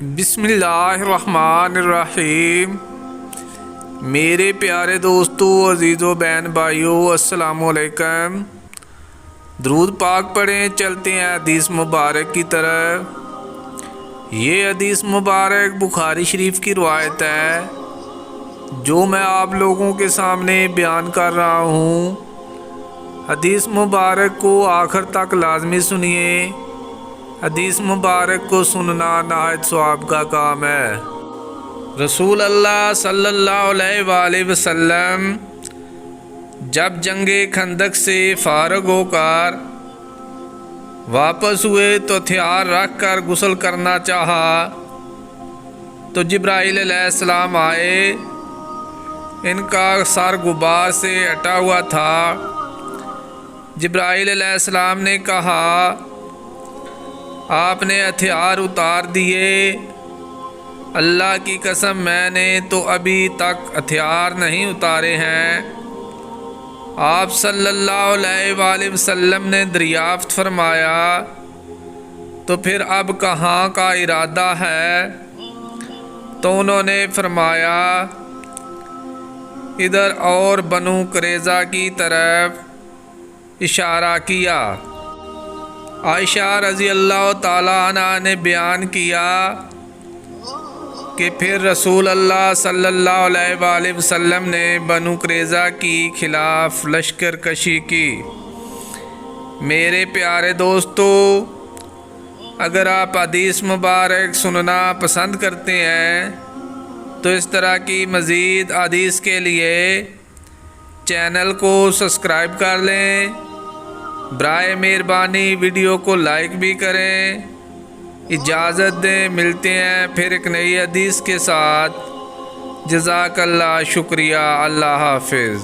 بسم اللہ الرحمن الرحیم۔ میرے پیارے دوستو، عزیزو، بہن بھائیو، السلام علیکم۔ درود پاک پڑھیں، چلتے ہیں حدیث مبارک کی طرف۔ یہ حدیث مبارک بخاری شریف کی روایت ہے جو میں آپ لوگوں کے سامنے بیان کر رہا ہوں۔ حدیث مبارک کو آخر تک لازمی سنیے۔ حدیث مبارک کو سننا نہایت ثواب کا کام ہے۔ رسول اللہ صلی اللہ علیہ وآلہ وسلم جب جنگ خندق سے فارغ ہو کر واپس ہوئے تو ہتھیار رکھ کر غسل کرنا چاہا تو جبرائیل علیہ السلام آئے۔ ان کا سر غبار سے اٹا ہوا تھا۔ جبرائیل علیہ السلام نے کہا، آپ نے ہتھیار اتار دیے؟ اللہ کی قسم، میں نے تو ابھی تک ہتھیار نہیں اتارے ہیں۔ آپ صلی اللہ علیہ وآلہ وسلم نے دریافت فرمایا، تو پھر اب کہاں کا ارادہ ہے؟ تو انہوں نے فرمایا، ادھر اور بنو قریظہ کی طرف اشارہ کیا۔ عائشہ رضی اللہ تعالی عنہ نے بیان کیا کہ پھر رسول اللہ صلی اللہ علیہ وآلہ وسلم نے بنو قریظہ کی خلاف لشکر کشی کی۔ میرے پیارے دوستو، اگر آپ حدیث مبارک سننا پسند کرتے ہیں تو اس طرح کی مزید حدیث کے لیے چینل کو سبسکرائب کر لیں۔ برائے مہربانی ویڈیو کو لائک بھی کریں۔ اجازت دیں، ملتے ہیں پھر ایک نئی حدیث کے ساتھ۔ جزاک اللہ، شکریہ، اللہ حافظ۔